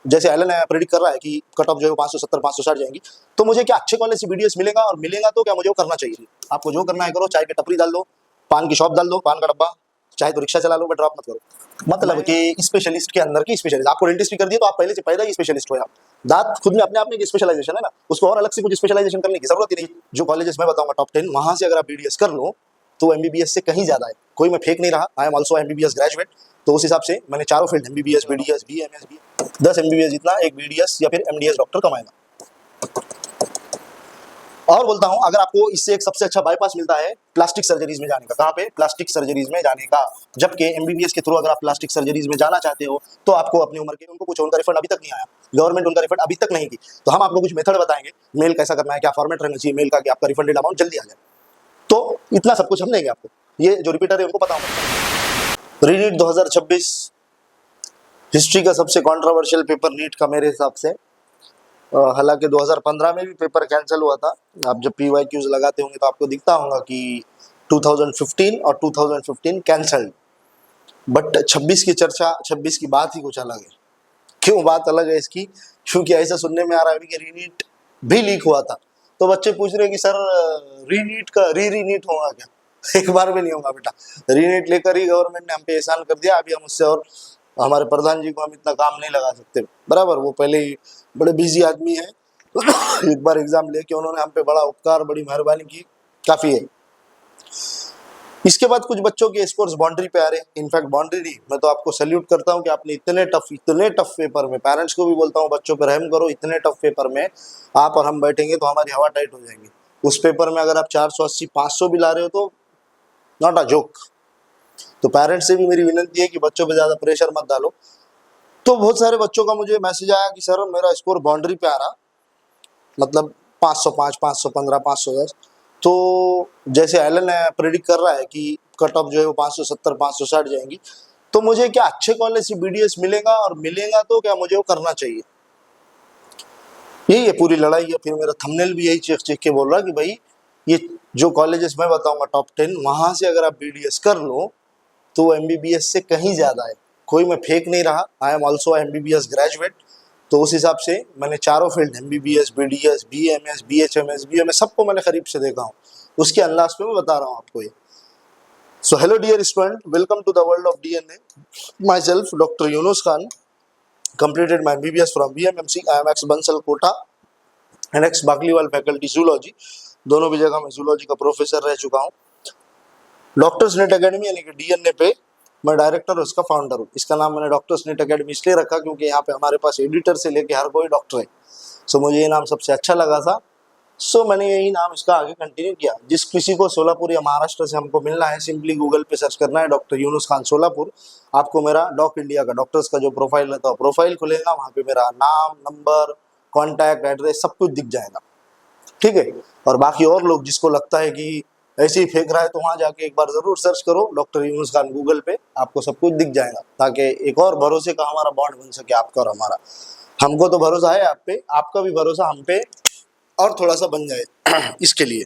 जैसे Elon predict कर रहा है कि कट ऑफ जो है 570 560 जाएंगी, तो मुझे क्या अच्छे कॉलेज से बीडीएस मिलेगा, और मिलेगा तो क्या मुझे वो करना चाहिए। आपको जो करना है करो, चाय की टपरी डाल दो, पान की शॉप डाल दो, पान का डब्बा, चाहे तो रिक्शा चला लो, बट ड्रॉप मत करो। मतलब कि स्पेशलिस्ट के अंदर की स्पेशलिस्ट, आपको डेंटिस्ट भी कर दिया तो आप पहले से पैदा ही स्पेशलिस्ट हो। आप दांत खुद में अपने आप में स्पेशलाइजेशन है ना, उसको और अलग से कुछ स्पेशलाइजेशन करने की जरूरत ही नहीं। जो कॉलेजेस मैं बताऊंगा टॉप 10, वहां से अगर आप बीडीएस कर लो तो एमबीबीएस से कहीं ज्यादा है। कोई मैं फेक नहीं रहा, I am also MBBS graduate, तो उस हिसाब से मैंने चारों field MBBS BDS BMS B 10 MBBS जितना एक बीडीएस या फिर एमडीएस डॉक्टर कमाएगा। और बोलता हूं, अगर आपको इससे एक सबसे अच्छा बाईपास मिलता है प्लास्टिक सर्जरीज में जाने का। कहां पे? प्लास्टिक सर्जरीज में जाने का। जबकि एमबीबीएस के थ्रू अगर आप प्लास्टिक सर्जरीज में जाना चाहते हो तो आपको अपनी उम्र के, उनको कुछ उनका रिफंड अभी तक नहीं आया, गवर्नमेंट उनका रिफंड अभी तक नहीं की, तो हम आपको कुछ मेथड बताएंगे, मेल कैसा करना है, क्या फॉर्मेट रहना चाहिए मेल का कि आपका रिफंडेड अमाउंट जल्दी आ जाए। तो इतना सब कुछ हम देंगे आपको। ये जो रिपीटर है उनको पता होगा। रीनीट 2026 हिस्ट्री का सबसे कंट्रोवर्शियल पेपर नीट का मेरे हिसाब से। हालांकि 2015 में भी पेपर कैंसिल हुआ था। आप जब पीवाईक्यूज लगाते होंगे तो आपको दिखता होगा कि 2015 और 2015 कैंसल्ड, बट 26 की चर्चा, 26 की बात ही कुछ अलग है। क्यों बात अलग है इसकी? क्योंकि ऐसा सुनने में आ रहा है कि रीनीट भी लीक हुआ था। तो बच्चे पूछ रहे हैं कि सर रीनीट का रीनीट होगा क्या? एक बार भी नहीं होगा बेटा। रीनीट लेकर ही गवर्नमेंट ने हम पे एहसान कर दिया, अभी हम उससे और हमारे प्रधान जी को हम इतना काम नहीं लगा सकते। बराबर, वो पहले ही बड़े बिजी आदमी है। एक बार एग्जाम लेके उन्होंने हम पे बड़ा उपकार, बड़ी मेहरबानी की, काफी है। इसके बाद कुछ बच्चों के स्कोर्स बाउंड्री पे आ रहे हैं। इनफैक्ट बाउंड्री नहीं, मैं तो आपको सैल्यूट करता हूं कि आपने इतने टफ पेपर में, पेरेंट्स को भी बोलता हूं बच्चों पर रहम करो, इतने टफ पेपर में आप और हम बैठेंगे तो हमारी हवा टाइट हो जाएंगी। उस पेपर में अगर आप 480 500 भी ला रहे हो तो नॉट अ जोक। तो पेरेंट्स से भी मेरी विनती है कि बच्चों पे ज्यादा प्रेशर मत डालो। तो बहुत सारे बच्चों का मुझे मैसेज आया कि सर मेरा स्कोर बाउंड्री पे आ रहा, मतलब 505 515 510। तो जैसे एलन प्रेडिक्ट कर रहा है कि कट ऑफ जो है वो 570 560 जाएंगी, तो मुझे क्या अच्छे कॉलेज से बीडीएस मिलेगा, और मिलेगा तो क्या मुझे वो करना चाहिए। यही है पूरी लड़ाई है। फिर मेरा थंबनेल भी यही चीख चीख के बोल रहा है कि भाई ये जो कॉलेजेस मैं बताऊंगा टॉप 10, वहां से अगर आप बीडीएस कर लो तो एमबीबीएस से कहीं ज्यादा है। कोई मैं फेक नहीं रहा, I am also MBBS graduate, तो उस हिसाब से मैंने चारों field MBBS BDS BMS BHMS BMS सबको मैंने करीब से देखा हूँ। उसके अंदाज पे मैं बता रहा हूँ आपको ये। So hello dear student, welcome to the world of DNA. Myself doctor Yunus Khan, completed my MBBS from BMMC, IMX Bansal Kota and ex Bakliwal faculty zoology. दोनों भी जगह मैं जूलॉजी का प्रोफेसर रह चुका हूँ। डॉक्टर्स नेट एकेडमी यानी कि डीएनए पे मैं डायरेक्टर और उसका फाउंडर हूँ। इसका नाम मैंने डॉक्टर्स नेट एकेडमी इसलिए रखा क्योंकि यहाँ पे हमारे पास एडिटर से लेके हर कोई डॉक्टर है। सो मुझे ये नाम सबसे अच्छा लगा था, सो मैंने यही नाम इसका आगे कंटिन्यू किया। जिस किसी को सोलापुर या महाराष्ट्र से हमको मिलना है, सिंपली गूगल पे सर्च करना है डॉक्टर यूनुस खान सोलापुर, आपको मेरा डॉक इंडिया का डॉक्टर्स का जो प्रोफाइल रहता है प्रोफाइल खुलेगा, वहाँ पे मेरा नाम, नंबर, कॉन्टैक्ट एड्रेस सब कुछ दिख जाएगा। ठीक है। और बाकी और लोग जिसको लगता है कि ऐसे ही फेंक रहा है तो वहां जाके एक बार जरूर सर्च करो डॉक्टर यूनुस खान गूगल पे, आपको सब कुछ दिख जाएगा, ताकि एक और भरोसे का हमारा बॉन्ड बन सके आपका और हमारा। हमको तो भरोसा है आप पे, आपका भी भरोसा हम पे और थोड़ा सा बन जाए। इसके लिए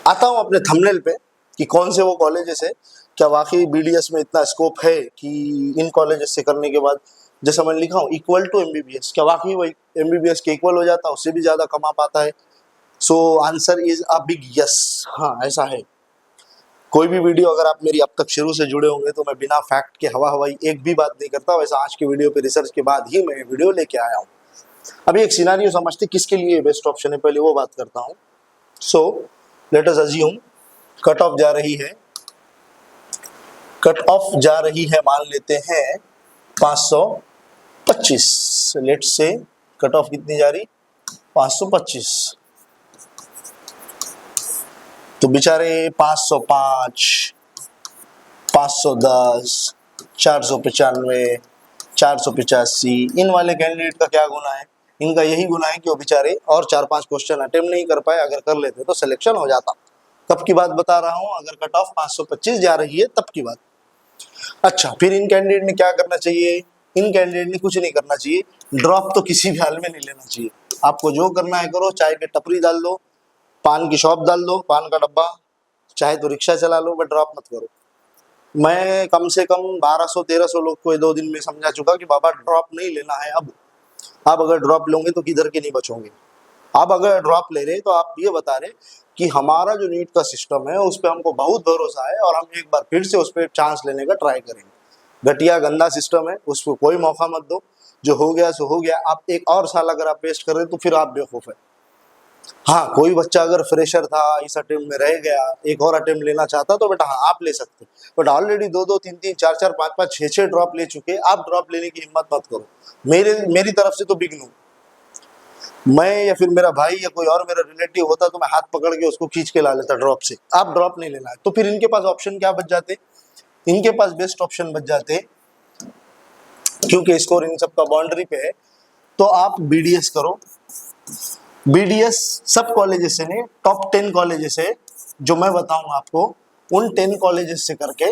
आता हूं अपने थंबनेल पे कि कौन से वो कॉलेजेस है, क्या वाकई बीडीएस में इतना स्कोप है कि इन कॉलेजेस से करने के बाद, जैसा मैंने लिखा हूँ इक्वल टू एमबीबीएस, क्या वाकई वो एमबीबीएस के इक्वल हो जाता है, उससे भी ज्यादा कमा पाता है? So answer is a big yes. हाँ ऐसा है। कोई भी वीडियो अगर आप मेरी अब तक शुरू से जुड़े होंगे तो मैं बिना फैक्ट के हवा हवाई एक भी बात नहीं करता। वैसा आज के वीडियो पे रिसर्च के बाद ही मैं वीडियो लेके आया हूँ। अभी एक सिनारियो समझते किसके लिए बेस्ट ऑप्शन है, पहले वो बात करता हूँ। So let us assume cut off जा रही है, मान लेते हैं 525। लेट से कट ऑफ कितनी जा रही? 525। तो बेचारे 505, 510, 495, 485 इन वाले कैंडिडेट का क्या गुना है? इनका यही गुना है कि वो बेचारे और 4-5 क्वेश्चन अटेम्प्ट नहीं कर पाए। अगर कर लेते तो सिलेक्शन हो जाता। कब की बात बता रहा हूं? अगर कट ऑफ 525 जा रही है तब की बात। अच्छा, फिर इन कैंडिडेट ने क्या करना चाहिए? इन कैंडिडेट ने कुछ नहीं करना चाहिए, ड्रॉप तो किसी भी हाल में नहीं लेना चाहिए। आपको जो करना है करो, चाय की टपरी डाल दो, पान की शॉप डाल दो, पान का डब्बा, चाहे तो रिक्शा चला लो, बट ड्रॉप मत करो। मैं कम से कम 1200-1300 लोग को ये 2 दिन में समझा चुका कि बाबा ड्रॉप नहीं लेना है अब। आप अगर ड्रॉप लोगे तो किधर के नहीं बचोगे। आप अगर ड्रॉप ले रहे तो आप ये बता रहे कि हमारा जो नीट का सिस्टम है उस पर हमको बहुत भरोसा है और हम एक बार फिर से उस पर चांस लेने का ट्राई करेंगे। घटिया गंदा सिस्टम है, उस पर कोई मौका मत दो। जो हो गया सो हो गया। आप एक और साल अगर आप वेस्ट कर रहे तो फिर आप बेवकूफ है। हाँ, कोई बच्चा अगर फ्रेशर था, इस अटेम्प्ट में रह गया, एक और अटेम्प्ट लेना चाहता तो बेटा हाँ आप ले सकते, बट ऑलरेडी 2-2, 3-3, 4-4, 5-5, 6-6 ड्रॉप ले चुके, आप ड्रॉप लेने की हिम्मत मत करो। मेरी तरफ से तो बिग नो। मैं या फिर मेरा भाई या कोई और मेरा रिलेटिव होता तो मैं हाथ पकड़ के उसको खींच के ला लेता ड्रॉप से। आप ड्रॉप नहीं लेना है तो फिर इनके पास ऑप्शन क्या बच जाते, इनके पास बेस्ट ऑप्शन बच जाते, क्योंकि स्कोर इन सबका बाउंड्री पे है। तो आप बीडीएस करो। बीडीएस सब कॉलेजेस से नहीं, टॉप 10 कॉलेजेस है जो मैं बताऊंगा आपको, उन 10 कॉलेजेस से करके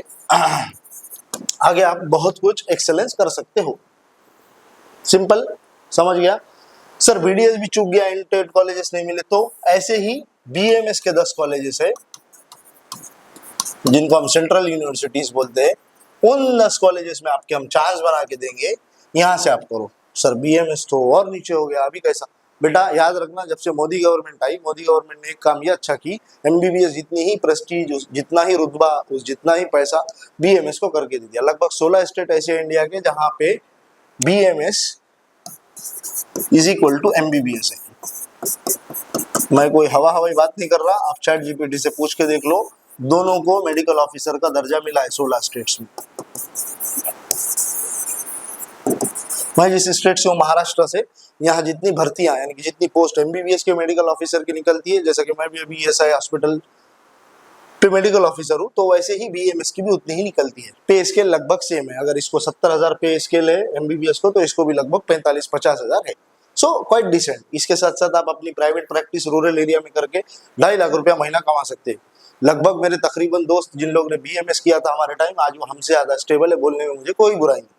आगे आप बहुत कुछ एक्सेलेंस कर सकते हो। सिंपल, समझ गया सर। बीडीएस भी चूक गया, इन 10 कॉलेजेस नहीं मिले, तो ऐसे ही बीएमएस के 10 कॉलेजेस है जिनको हम सेंट्रल यूनिवर्सिटीज बोलते हैं, उन 10 कॉलेजेस में आपके हम चांस बना के देंगे, यहाँ से आप करो। सर बीएमएस तो और नीचे हो गया, अभी कैसा? बेटा याद रखना, जब से मोदी गवर्नमेंट आई, मोदी गवर्नमेंट ने एक काम ये अच्छा की, एमबीबीएस जितनी ही प्रेस्टीज, जितना ही रुतबा, उस जितना ही पैसा बीएमएस को करके दे दिया। लगभग 16 स्टेट ऐसे इंडिया के जहाँ पे BMS is equal to MBBS है। मैं कोई हवाई बात नहीं कर रहा, आप चैट जीपीटी से पूछ के देख लो, दोनों को मेडिकल ऑफिसर का दर्जा मिला है 16 स्टेट्स में। मैं जिस स्टेट से हूँ महाराष्ट्र से, यहाँ जितनी भर्तियां यानी कि जितनी पोस्ट एमबीबीएस के मेडिकल ऑफिसर की निकलती है, जैसा कि मैं भी अभी ईएसआई हॉस्पिटल पे मेडिकल ऑफिसर हूँ, तो वैसे ही बीएमएस की भी उतनी ही निकलती है। पे स्केल लगभग सेम है, अगर इसको 70,000 पे स्केल है एमबीबीएस को, तो इसको भी लगभग 45-50 हजार है। So quite decent. इसके साथ साथ आप अपनी प्राइवेट प्रैक्टिस रूरल एरिया में करके 2.5 लाख रुपया महीना कमा सकते हैं। लगभग मेरे तकरीबन दोस्त जिन लोग ने बीएमएस किया था हमारे टाइम, आज वो हमसे ज्यादा स्टेबल है, बोलने में मुझे कोई बुराई नहीं।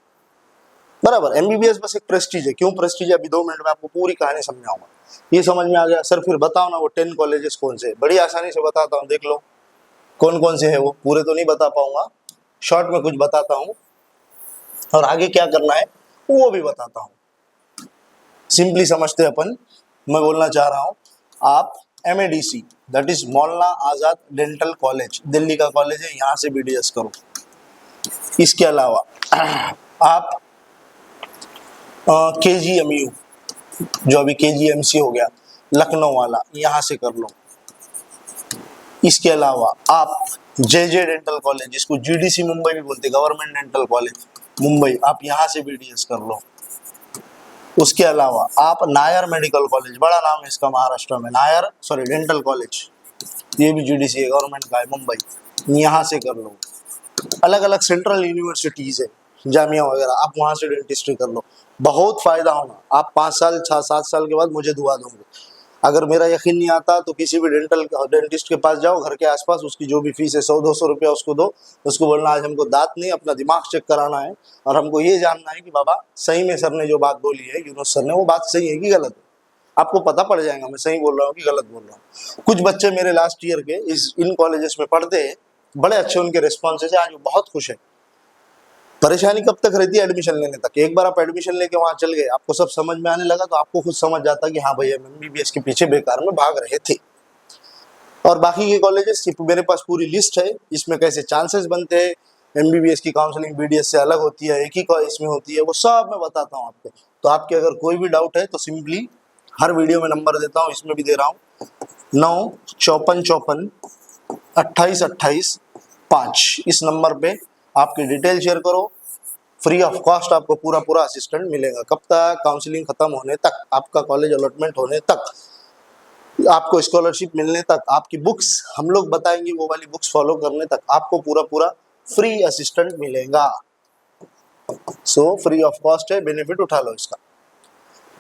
बराबर, एमबीबीएस बस एक प्रेस्टीज है। क्यों प्रेस्टीज है, अभी 2 मिनट में आपको पूरी कहानी समझाऊंगा। ये समझ में आ गया? सर फिर बताओ ना वो 10 कॉलेजेस कौन से? बड़ी आसानी से बताता हूँ, देख लो कौन कौन से है वो। पूरे तो नहीं बता पाऊंगा, शॉर्ट में कुछ बताता हूँ, और आगे क्या करना है वो भी बताता हूँ। सिंपली समझते अपन। मैं बोलना चाह रहा हूँ, आप MADC that is Maulana Azad dental college, Delhi का कॉलेज है, यहाँ से बीडीएस करो। इसके अलावा आप KGMU, जो अभी KGMC हो गया, लखनऊ वाला, यहाँ से कर लो। इसके अलावा आप JJ डेंटल कॉलेज, जिसको GDC मुंबई भी बोलते, गवर्नमेंट डेंटल कॉलेज मुंबई, आप यहाँ से बीडीएस कर लो। उसके अलावा आप नायर मेडिकल कॉलेज, बड़ा नाम है इसका महाराष्ट्र में, नायर डेंटल कॉलेज, ये भी GDC है, गवर्नमेंट का है, मुंबई, यहाँ से कर लो। अलग अलग सेंट्रल यूनिवर्सिटीज है, जामिया वगैरह, आप वहाँ से डेंटिस्ट्री कर लो, बहुत फायदा होगा। आप 5 साल 6-7 साल के बाद मुझे दुआ दोगे। अगर मेरा यकीन नहीं आता तो किसी भी डेंटिस्ट के पास जाओ, घर के आसपास, उसकी जो भी फीस है 100-200 रुपया उसको दो, उसको बोलना आज हमको दांत नहीं, अपना दिमाग चेक कराना है और हमको ये जानना है कि बाबा सही में सर ने जो बात बोली है, यूनुस सर ने, वो बात सही है कि गलत है। आपको पता पड़ जाएगा मैं सही बोल रहा हूँ कि गलत बोल रहा हूँ। कुछ बच्चे मेरे लास्ट ईयर के इन कॉलेजेस में पढ़ते हैं, बड़े अच्छे उनके रिस्पॉन्सेज है, आज वो बहुत खुश है। परेशानी कब तक रहती है? एडमिशन लेने तक। एक बार आप एडमिशन लेके वहां चल गए, आपको सब समझ में आने लगा, तो आपको खुद समझ जाता कि हाँ भैया एमबीबीएस के पीछे बेकार में भाग रहे थे। और बाकी के कॉलेजेस मेरे पास पूरी लिस्ट है, इसमें कैसे चांसेस बनते हैं, एमबीबीएस की काउंसलिंग बीडीएस से अलग होती है, एक ही इसमें होती है, वो सब मैं बताता हूँ आपको। तो आपके अगर कोई भी डाउट है तो सिंपली हर वीडियो में नंबर देता हूँ, इसमें भी दे रहा हूँ, 95454 2828 5। इस नंबर पे आपकी डिटेल शेयर करो, फ्री ऑफ कॉस्ट आपको पूरा असिस्टेंट मिलेगा। कब तक? काउंसलिंग खत्म होने तक, आपका कॉलेज अलॉटमेंट होने तक, आपको स्कॉलरशिप मिलने तक, आपकी बुक्स हम लोग बताएंगे वो वाली बुक्स फॉलो करने तक, आपको पूरा फ्री असिस्टेंट मिलेगा। सो फ्री ऑफ कॉस्ट है, बेनिफिट उठा लो इसका।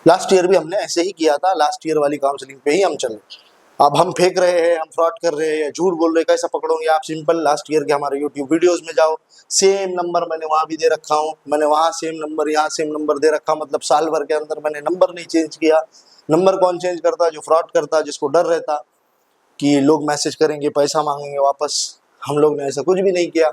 लास्ट ईयर भी हमने ऐसे ही किया था, लास्ट ईयर वाली काउंसलिंग पे ही हम चले। अब हम फेंक रहे हैं, हम फ्रॉड कर रहे हैं, झूठ बोल रहे हैं, कैसा पकड़ोगे आप? सिंपल लास्ट ईयर के हमारे यूट्यूब वीडियोस में जाओ, सेम नंबर मैंने वहाँ भी दे रखा हूँ, मैंने वहाँ सेम नंबर, यहाँ सेम नंबर दे रखा, मतलब साल भर के अंदर मैंने नंबर नहीं चेंज किया। नंबर कौन चेंज करता? जो फ्रॉड करता, जिसको डर रहता कि लोग मैसेज करेंगे, पैसा मांगेंगे वापस। हम लोग ने ऐसा कुछ भी नहीं किया।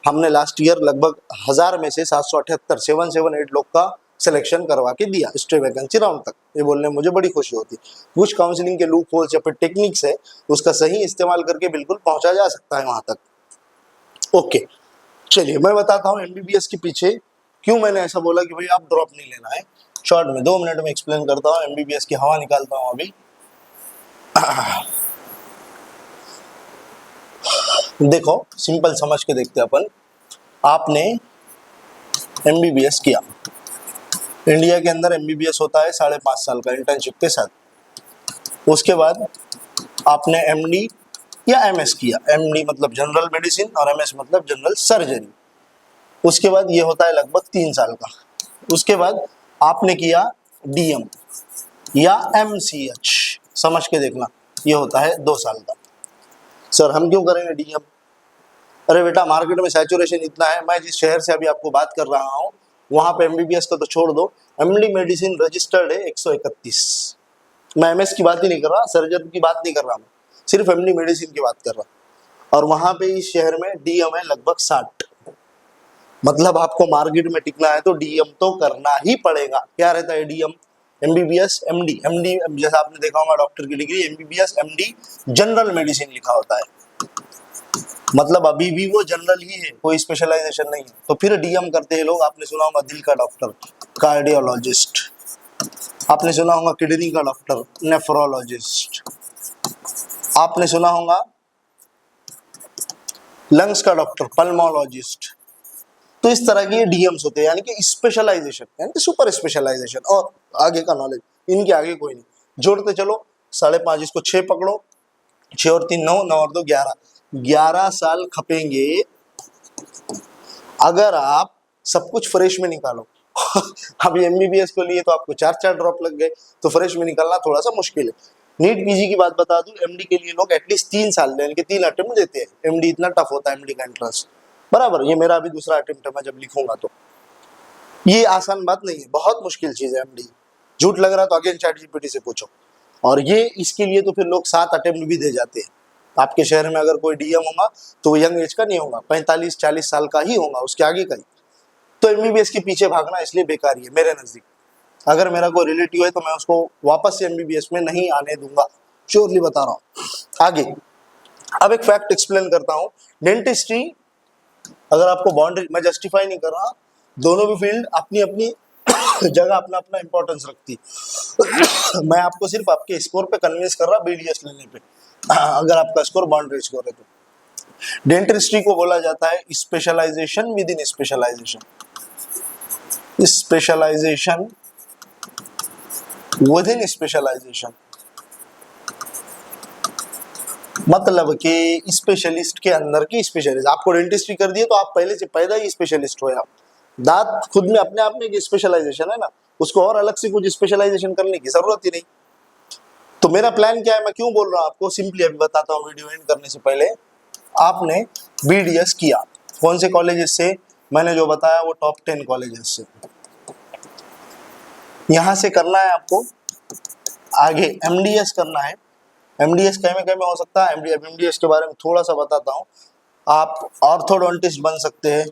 हमने लास्ट ईयर लगभग 1000 में से 778 778 लोग का सिलेक्शन करवा के दिया स्ट्रेट वैकेंसी राउंड तक। ये बोलने में मुझे बड़ी खुशी होती है। कुछ काउंसलिंग के लूप होल्स या फिर टेक्निक्स है, उसका सही इस्तेमाल करके बिल्कुल पहुंचा जा सकता है वहां तक। ओके, चलिए मैं बताता हूँ एमबीबीएस के पीछे क्यों मैंने ऐसा बोला कि भाई आप ड्रॉप नहीं लेना है। शॉर्ट में 2 मिनट में एक्सप्लेन करता हूँ, एमबीबीएस की हवा निकालता हूँ अभी। देखो सिंपल समझ के देखते हैं अपन। आपने एमबीबीएस किया, इंडिया के अंदर एमबीबीएस होता है 5.5 साल का इंटर्नशिप के साथ। उसके बाद आपने एमडी या एमएस किया, एमडी मतलब जनरल मेडिसिन और एमएस मतलब जनरल सर्जरी। उसके बाद ये होता है लगभग 3 साल का। उसके बाद आपने किया डीएम या एमसीएच, समझ के देखना, ये होता है 2 साल का। सर हम क्यों करेंगे डीएम? अरे बेटा मार्केट में सैचुरेशन इतना है, मैं जिस शहर से अभी आपको बात कर रहा हूँ वहां पे एमबीबीएस का तो छोड़ दो, एमडी मेडिसिन रजिस्टर्ड है 131। मैं एमएस की बात ही नहीं कर रहा, सर्जन की बात नहीं कर रहा, मैं सिर्फ एमडी मेडिसिन की बात कर रहा। और वहां पे इस शहर में डीएम है लगभग 60। मतलब आपको मार्केट में टिकना है तो डीएम तो करना ही पड़ेगा। क्या रहता है डीएम? एमबीबीएस एमडी, एमडी जैसा आपने देखा होगा डॉक्टर की degree, MBBS MD general medicine लिखा होता है, मतलब अभी भी वो जनरल ही है, कोई स्पेशलाइजेशन नहीं है। तो फिर डीएम करते हैं लोग। आपने सुना होगा दिल का डॉक्टर कार्डियोलॉजिस्ट, आपने सुना होगा किडनी का डॉक्टर नेफ्रोलॉजिस्ट, आपने सुना होगा लंग्स का डॉक्टर पल्मोलॉजिस्ट। तो इस तरह के डीएम्स होते हैं, यानी कि स्पेशलाइजेशन, यानी कि सुपर स्पेशलाइजेशन और आगे का नॉलेज, इनके आगे कोई नहीं। जोड़ते चलो 5.5, इसको 6 पकड़ो, 6 और 3 9, 9 और 2 11, 11 साल खपेंगे अगर आप सब कुछ फ्रेश में निकालो। अभी एमबीबीएस को लिए तो आपको 4 ड्रॉप लग गए, तो फ्रेश में निकालना थोड़ा सा मुश्किल है। नीट पीजी की बात बता दूं, एमडी के लिए लोग एटलीस्ट 3 साल यानी कि 3 अटेम्प्ट देते हैं। एमडी इतना टफ होता है, एमडी का एंट्रेंस, बराबर। ये मेरा अभी दूसरा अटेम्प्ट है, मैं जब लिखूंगा तो ये आसान बात नहीं है, बहुत मुश्किल चीज है एमडी। झूठ लग रहा तो अगेन चैटजीपीटी से पूछो। और ये इसके लिए तो फिर लोग 7 अटेम्प्ट भी दे जाते हैं। आपके शहर में अगर कोई डीएम होगा तो वो यंग एज का नहीं होगा, 45-40 साल का ही होगा, उसके आगे का ही। तो एमबीबीएस के पीछे भागना इसलिए बेकार ही है मेरे नजदीक। अगर मेरा कोई रिलेटिव है तो मैं उसको वापस से एमबीबीएस में नहीं आने दूंगा, श्योरली बता रहा हूँ। आगे अब एक फैक्ट एक्सप्लेन करता हूँ। डेंटिस्ट्री, अगर आपको बाउंड्री, मैं जस्टिफाई नहीं कर रहा, दोनों भी फील्ड अपनी अपनी जगह अपना अपना इंपॉर्टेंस रखती। मैं आपको सिर्फ आपके स्कोर पे कन्विंस कर रहा बीडीएस लेने पे, अगर आपका स्कोर बाउंड्री स्कोर है तो। डेंटिस्ट्री को बोला जाता है specialization within specialization, specialization within specialization, मतलब कि स्पेशलिस्ट के अंदर की स्पेशलिस्ट। आपको डेंटिस्ट्री कर दिए तो आप पहले से पैदा ही स्पेशलिस्ट हो। आप दांत खुद में अपने आप में एक स्पेशलाइजेशन है ना, उसको और अलग से कुछ स्पेशलाइजेशन करने की जरूरत ही नहीं। तो मेरा प्लान क्या है, मैं क्यों बोल रहा हूं आपको, सिंपली अभी बताता हूँ वीडियो एंड करने से पहले। आपने बीडीएस किया कौन से कॉलेजेस से? मैंने जो बताया वो टॉप 10 कॉलेजेस से। यहां से करना है आपको आगे एमडीएस करना है। एमडीएस कैमे हो सकता है, एमडीएस के बारे में थोड़ा सा बताता हूँ। आप ऑर्थोडोंटिस्ट बन सकते हैं,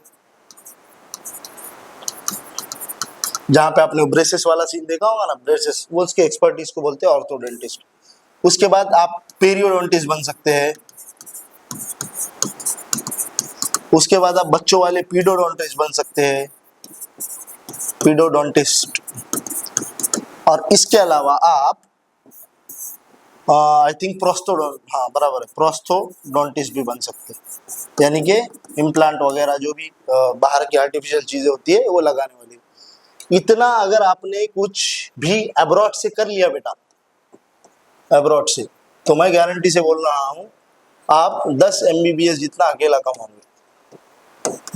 जहां पे आपने ब्रेसेस वाला सीन देखा होगा ना, ब्रेसेस, वो उसके एक्सपर्टीज को बोलते हैं ऑर्थोडोंटिस्ट। उसके बाद आप पेरियोडोंटिस्ट बन सकते हैं। उसके बाद आप बच्चों वाले पीडोडोंटिस्ट बन सकते हैं, पीडोडोंटिस्ट। और इसके अलावा आप आई थिंक हाँ बराबर है, प्रोस्थोडोंटिस्ट भी बन सकते हैं, यानी कि इम्प्लांट वगैरह जो भी बाहर की आर्टिफिशियल चीजें होती है वो लगाने वाली। इतना अगर आपने कुछ भी अब्रॉड से कर लिया बेटा, अब्रॉड से, तो मैं गारंटी से बोल रहा हूँ आप 10 एमबीबीएस जितना अकेला कमाओगे।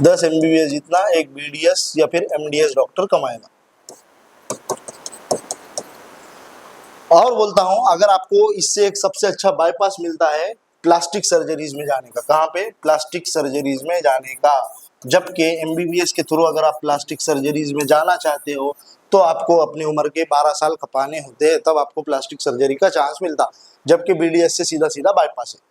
10 एमबीबीएस जितना एक बीडीएस या फिर एमडीएस डॉक्टर कमाएगा। और बोलता हूं, अगर आपको इससे एक सबसे अच्छा बाईपास मिलता है प्लास्टिक सर्जरीज में जाने का। कहाँ पे? प्लास्टिक सर्जरीज में जाने का। जबकि एमबीबीएस के थ्रू अगर आप प्लास्टिक सर्जरीज में जाना चाहते हो तो आपको अपनी उम्र के 12 साल खपाने होते हैं, तब आपको प्लास्टिक सर्जरी का चांस मिलता। जबकि बीडीएस से सीधा सीधा बाईपास है।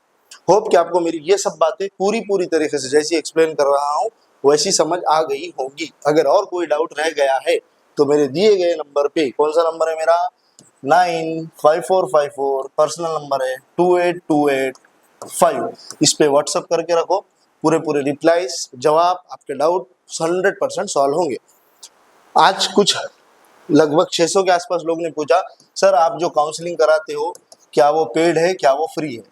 होप कि आपको मेरी ये सब बातें पूरी तरीके से जैसी एक्सप्लेन कर रहा हूँ वैसी समझ आ गई होगी। अगर और कोई डाउट रह गया है तो मेरे दिए गए नंबर पे, कौन सा नंबर है मेरा, 95454 पर्सनल नंबर है, 28285, इस पे व्हाट्सअप करके रखो। पूरे रिप्लाईज, जवाब, आपके डाउट 100% सॉल्व होंगे। आज कुछ लगभग 600 के आसपास लोग ने पूछा, सर आप जो काउंसलिंग कराते हो क्या वो पेड है, क्या वो फ्री है?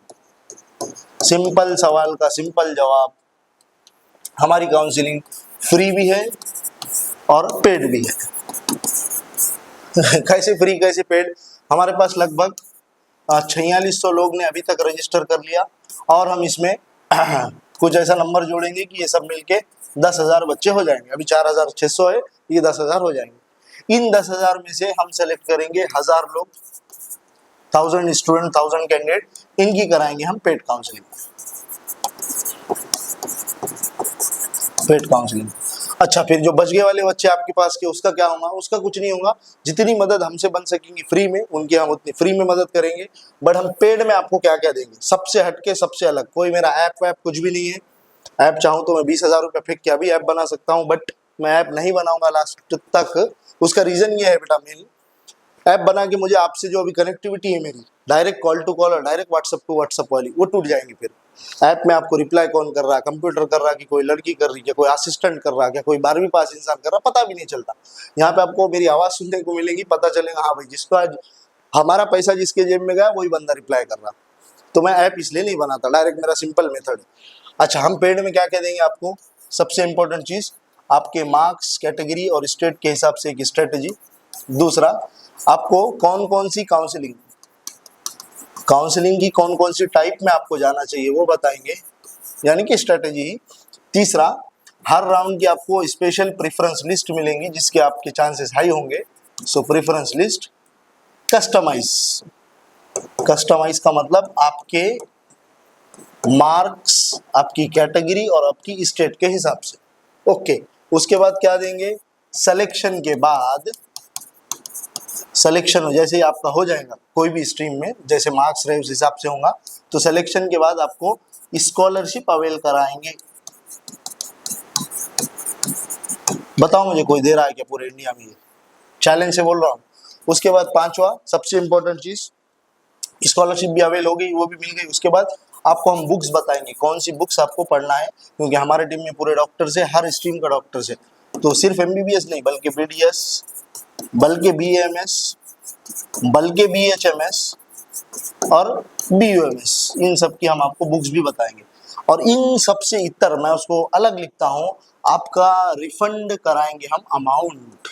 सिंपल सवाल का सिंपल जवाब, हमारी काउंसलिंग फ्री भी है और पेड भी है। कैसे फ्री कैसे पेड? हमारे पास लगभग 4600 लोग ने अभी तक रजिस्टर कर लिया और हम इसमें कुछ ऐसा नंबर जोड़ेंगे कि ये सब मिलके 10,000 बच्चे हो जाएंगे। अभी 4600 है, ये 10,000 हो जाएंगे। इन 10,000 में से हम सेलेक्ट करेंगे 1000 लोग, 1000 स्टूडेंट, 1000 कैंडिडेट, इनकी कराएंगे हम पेड काउंसलिंग। Paid counselling. अच्छा, फिर जो बच गए वाले बच्चे आपके पास के, उसका क्या होगा? उसका कुछ नहीं होगा। जितनी मदद हमसे बन सकेंगी फ्री में, उनकी हम उतनी फ्री में मदद करेंगे। बट हम पेड में आपको क्या क्या देंगे, सबसे हटके, सबसे अलग। कोई मेरा ऐप वैप कुछ भी नहीं है। ऐप चाहूँ तो मैं 20,000 रुपये फेंक के अभी ऐप बना सकता हूँ, बट मैं ऐप नहीं बनाऊंगा लास्ट तक। उसका रीजन ये है बेटा, मेन ऐप बना के मुझे आपसे जो अभी कनेक्टिविटी है मेरी, डायरेक्ट कॉल टू कॉल और डायरेक्ट व्हाट्सअप टू व्हाट्सअप वाली, वो टूट जाएंगी। फिर ऐप में आपको रिप्लाई कौन कर रहा है, कंप्यूटर कर रहा है कि कोई लड़की कर रही है, कोई असिस्टेंट कर रहा है, क्या कोई 12वीं पास इंसान कर रहा है, पता भी नहीं चलता। यहाँ पे आपको मेरी आवाज सुनने को मिलेगी, पता चलेगा हाँ भाई जिसको आज हमारा पैसा जिसके जेब में गया वही बंदा रिप्लाई कर रहा। तो मैं ऐप इसलिए नहीं बनाता, डायरेक्ट मेरा सिंपल मेथड है। अच्छा, हम पेड में क्या क्या देंगे आपको? सबसे इंपॉर्टेंट चीज, आपके मार्क्स, कैटेगरी और स्टेट के हिसाब से एक स्ट्रेटजी। दूसरा, आपको कौन कौन सी काउंसलिंग की कौन कौन सी टाइप में आपको जाना चाहिए वो बताएंगे, यानी कि स्ट्रेटजी। तीसरा, हर राउंड की आपको स्पेशल प्रेफरेंस लिस्ट मिलेंगी जिसके आपके चांसेस हाई होंगे। सो प्रेफरेंस लिस्ट। कस्टमाइज का मतलब आपके मार्क्स, आपकी कैटेगरी और आपकी स्टेट के हिसाब से। ओके, उसके बाद क्या देंगे? सिलेक्शन के बाद, सिलेक्शन जैसे ही आपका हो जाएगा कोई भी स्ट्रीम में, जैसे मार्क्स रहे उस हिसाब से होगा, तो सिलेक्शन के बाद आपको स्कॉलरशिप अवेल कराएंगे। बताओ मुझे, कोई दे रहा है क्या पूरे इंडिया में? ये चैलेंज से बोल रहा हूँ। उसके बाद पांचवा, सबसे इंपॉर्टेंट चीज, स्कॉलरशिप भी अवेल हो गई, वो भी मिल गई। उसके बाद आपको हम बुक्स बताएंगे, कौन सी बुक्स आपको पढ़ना है, क्योंकि हमारे टीम में पूरे डॉक्टर्स है, हर स्ट्रीम का डॉक्टर्स है। तो सिर्फ एमबीबीएस नहीं, बल्कि बीडीएस, बल्कि बीएमएस, बल्कि बीएचएमएस और बीयूएमएस, इन सब की हम आपको बुक्स भी बताएंगे। और इन सब से इतर मैं उसको अलग लिखता हूँ, आपका रिफंड कराएंगे हम अमाउंट।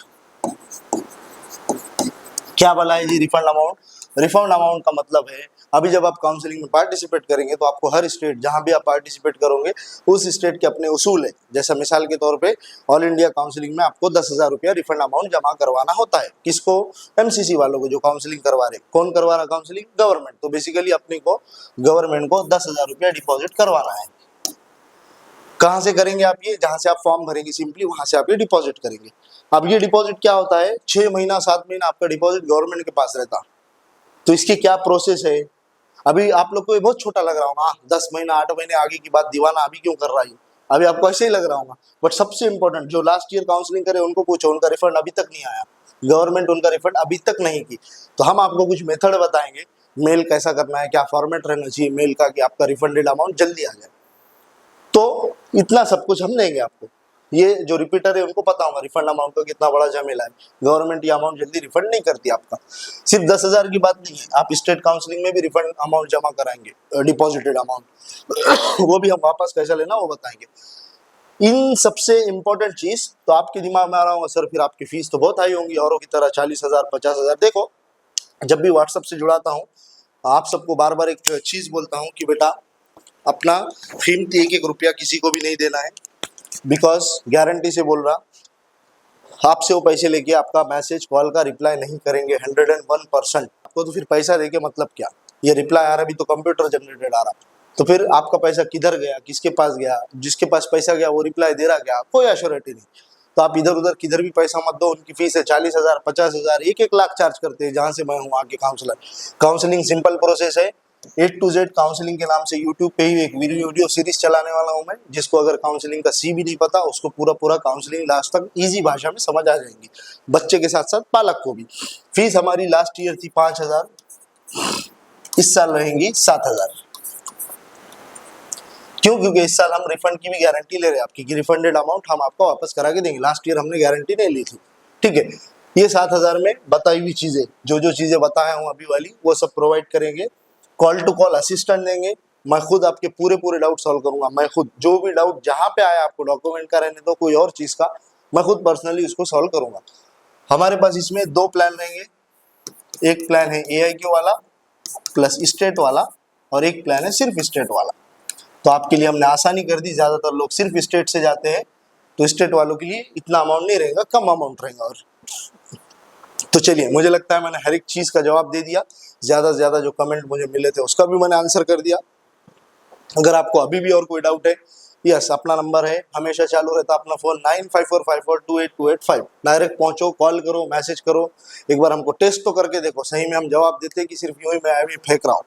क्या बोला है जी? Refund amount. रिफंड अमाउंट का मतलब है, अभी जब आप काउंसलिंग में पार्टिसिपेट करेंगे तो आपको हर स्टेट, जहां भी आप पार्टिसिपेट करोगे उस स्टेट के अपने उसूल है। जैसा मिसाल के तौर पे ऑल इंडिया काउंसलिंग में आपको 10,000 रुपया रिफंड अमाउंट जमा करवाना होता है। किसको? एमसीसी वालों को जो काउंसलिंग करवा रहे। कौन करवा रहा काउंसलिंग? गवर्नमेंट। तो बेसिकली अपने को गवर्नमेंट को 10,000 रुपया डिपॉजिट करवाना है। कहाँ से करेंगे आप ये? जहां से आप फॉर्म भरेंगे सिंपली वहां से आप ये डिपॉजिट करेंगे। अब ये डिपॉजिट क्या होता है? 6 महीना 7 महीना आपका डिपॉजिट गवर्नमेंट के पास रहता। तो इसकी क्या प्रोसेस है? अभी आप लोग को ये बहुत छोटा लग रहा होगा, 10 महीना 8 महीने आगे की बात, दीवाना अभी क्यों कर रहा है, अभी आपको ऐसे ही लग रहा होगा। बट सबसे इंपॉर्टेंट, जो लास्ट ईयर काउंसलिंग करे उनको पूछो, उनका रिफंड अभी तक नहीं आया, गवर्नमेंट उनका रिफंड अभी तक नहीं की। तो हम आपको कुछ मेथड बताएंगे, मेल कैसा करना है, क्या फॉर्मेट रहना चाहिए मेल का कि आपका रिफंडेड अमाउंट जल्दी आ जाए। तो इतना सब कुछ हम देंगे आपको। ये जो रिपीटर है उनको पता होगा रिफंड अमाउंट का कितना बड़ा झमेला है। गवर्नमेंट ये अमाउंट जल्दी रिफंड नहीं करती आपका। सिर्फ 10,000 की बात नहीं है, आप स्टेट काउंसलिंग में भी रिफंड अमाउंट जमा कराएंगे, डिपॉजिटेड अमाउंट वो भी हम वापस कैसे लेना वो बताएंगे। इन सबसे इंपॉर्टेंट चीज तो आपके दिमाग में आ रहा होगा, सर फिर आपकी फीस तो बहुत हाई होंगी औरों की तरह 40,000 50,000। देखो, जब भी व्हाट्सएप से जुड़ाता हूँ आप सबको बार बार एक चीज बोलता हूँ कि बेटा अपना कीमती एक एक रुपया किसी को भी नहीं देना है। बिकॉज गारंटी से बोल रहा, आपसे वो पैसे लेके आपका मैसेज कॉल का रिप्लाई नहीं करेंगे 101%। आपको तो फिर पैसा देके मतलब क्या? ये रिप्लाई आ रहा भी तो कंप्यूटर जनरेटेड आ रहा, तो फिर आपका पैसा किधर गया, किसके पास गया? जिसके पास पैसा गया वो रिप्लाई दे रहा क्या? कोई एश्योरिटी नहीं। तो आप इधर उधर किधर भी पैसा मत दो। उनकी फीस है 40,000 50,000 1-1 लाख चार्ज करते हैं जहां से मैं हूँ आके काउंसलर। काउंसलिंग सिंपल प्रोसेस है, A to Z काउंसलिंग के नाम से यूट्यूब पे ही एक वीडियो सीरीज चलाने वाला हूं मैं, जिसको अगर काउंसलिंग का सी भी नहीं पता उसको पूरा पूरा काउंसलिंग लास्ट तक इजी भाषा में समझ आ जाएंगी, बच्चे के साथ साथ पालक को भी। फीस हमारी लास्ट ईयर थी 5,000, इस साल रहेंगी 7,000। क्यों? क्योंकि इस साल हम रिफंड की भी गारंटी ले रहे हैं आपकी, कि रिफंडेड अमाउंट हम आपको वापस करा के देंगे। लास्ट ईयर हमने गारंटी नहीं ली थी, ठीक है। ये 7,000 में बताई हुई चीजें, जो जो चीजें बताया हूँ अभी वाली, वो सब प्रोवाइड करेंगे। कॉल टू कॉल असिस्टेंट देंगे, मैं खुद आपके पूरे पूरे डाउट सॉल्व करूंगा। मैं खुद जो भी डाउट जहां पे आया, आपको डॉक्यूमेंट का रहने दो, कोई और चीज का, मैं खुद पर्सनली उसको सॉल्व करूंगा। हमारे पास इसमें 2 प्लान रहेंगे। एक प्लान है AIQ वाला प्लस स्टेट वाला, और एक प्लान है सिर्फ स्टेट वाला। तो आपके लिए हमने आसानी कर दी, ज्यादातर लोग सिर्फ स्टेट से जाते हैं, तो स्टेट वालों के लिए इतना अमाउंट नहीं रहेगा, कम अमाउंट रहेगा। और तो चलिए, मुझे लगता है मैंने हर एक चीज का जवाब दे दिया। ज्यादा से ज्यादा जो कमेंट मुझे मिले थे उसका भी मैंने आंसर कर दिया। अगर आपको अभी भी और कोई डाउट है, यस, अपना नंबर है, हमेशा चालू रहता अपना फोन 9545428285। डायरेक्ट पहुंचो, कॉल करो, मैसेज करो, एक बार हमको टेस्ट तो करके देखो, सही में हम जवाब देते कि सिर्फ यूं ही मैं अभी फेंक रहा हूँ।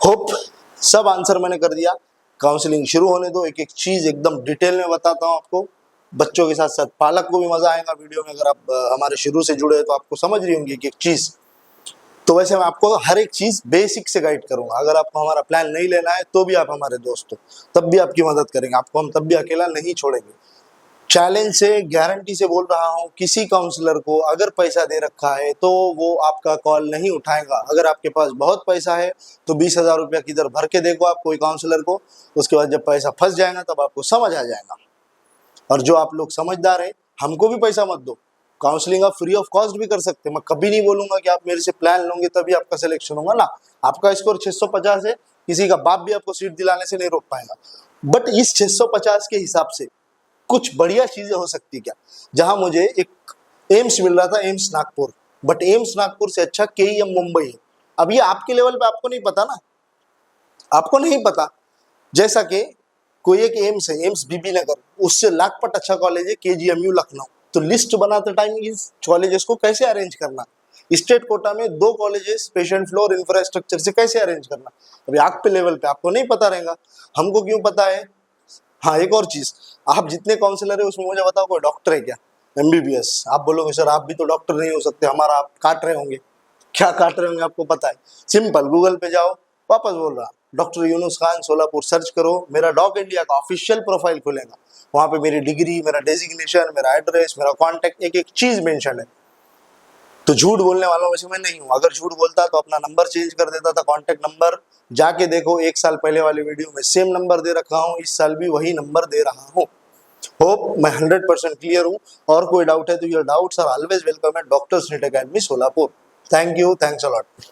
होप सब आंसर मैंने कर दिया। काउंसलिंग शुरू होने दो, एक एक चीज एकदम डिटेल में बताता हूँ आपको। बच्चों के साथ साथ पालक को भी मजा आएगा वीडियो में। अगर आप हमारे शुरू से जुड़े हैं तो आपको समझ रही होंगी एक एक चीज। तो वैसे मैं आपको हर एक चीज बेसिक से गाइड करूंगा। अगर आपको हमारा प्लान नहीं लेना है तो भी आप हमारे दोस्त हो, तब भी आपकी मदद करेंगे, आपको हम तब भी अकेला नहीं छोड़ेंगे। चैलेंज से, गारंटी से बोल रहा हूँ, किसी काउंसलर को अगर पैसा दे रखा है तो वो आपका कॉल नहीं उठाएगा। अगर आपके पास बहुत पैसा है तो 20,000 रुपया किधर भर के देखो आप कोई काउंसलर को, उसके बाद जब पैसा फंस जाएगा तब आपको समझ आ जाएगा। और जो आप लोग समझदार हैं, हमको भी पैसा मत दो, काउंसलिंग आप फ्री ऑफ कॉस्ट भी कर सकते हैं। मैं कभी नहीं बोलूंगा कि आप मेरे से प्लान लोगे तभी आपका सिलेक्शन होगा ना। आपका स्कोर 650 है, किसी का बाप भी आपको सीट दिलाने से नहीं रोक पाएगा। बट इस 650 के हिसाब से कुछ बढ़िया चीजें हो सकती क्या? जहां मुझे एक एम्स मिल रहा था, AIIMS Nagpur, but AIIMS Nagpur से अच्छा KEM मुंबई है। अब ये आपके लेवल पे आपको नहीं पता ना, आपको नहीं पता। जैसा कि कोई एक एम्स है, एम्स बीबी नगर, उससे लाखपट अच्छा कॉलेज है KGMU लखनऊ। तो लिस्ट बनाते टाइम इस कॉलेजेस को कैसे अरेंज करना, स्टेट कोटा में 2 कॉलेजेस पेशेंट फ्लोर इंफ्रास्ट्रक्चर से कैसे अरेंज करना, अभी आप पे लेवल पे आपको नहीं पता रहेगा, हमको क्यों पता है। हाँ, एक और चीज, आप जितने काउंसलर है उसमें मुझे बताओ कोई डॉक्टर है क्या? MBBS। आप बोलोगे सर आप भी तो डॉक्टर नहीं हो सकते, हमारा आप काट रहे होंगे। क्या काट रहे होंगे आपको पता है? सिंपल, गूगल पे जाओ, वापस बोल रहा, डॉक्टर यूनुस खान सोलापुर सर्च करो, मेरा डॉक इंडिया का ऑफिशियल प्रोफाइल खुलेगा। वहां पे मेरी डिग्री, मेरा डेजिग्नेशन, मेरा एड्रेस, मेरा कॉन्टैक्ट, एक एक चीज मेंशन है। तो झूठ बोलने वालों में से मैं नहीं हूँ। अगर झूठ बोलता तो अपना नंबर चेंज कर देता था, कॉन्टैक्ट नंबर जाके देखो, 1 साल पहले वाले वीडियो में सेम नंबर दे रखा हूँ, इस साल भी वही नंबर दे रहा हूँ। होप मैं 100% क्लियर हूँ। और कोई डाउट है तो your doubts are always welcome at doctors NEET academy Solapur. Thank you, thanks a lot.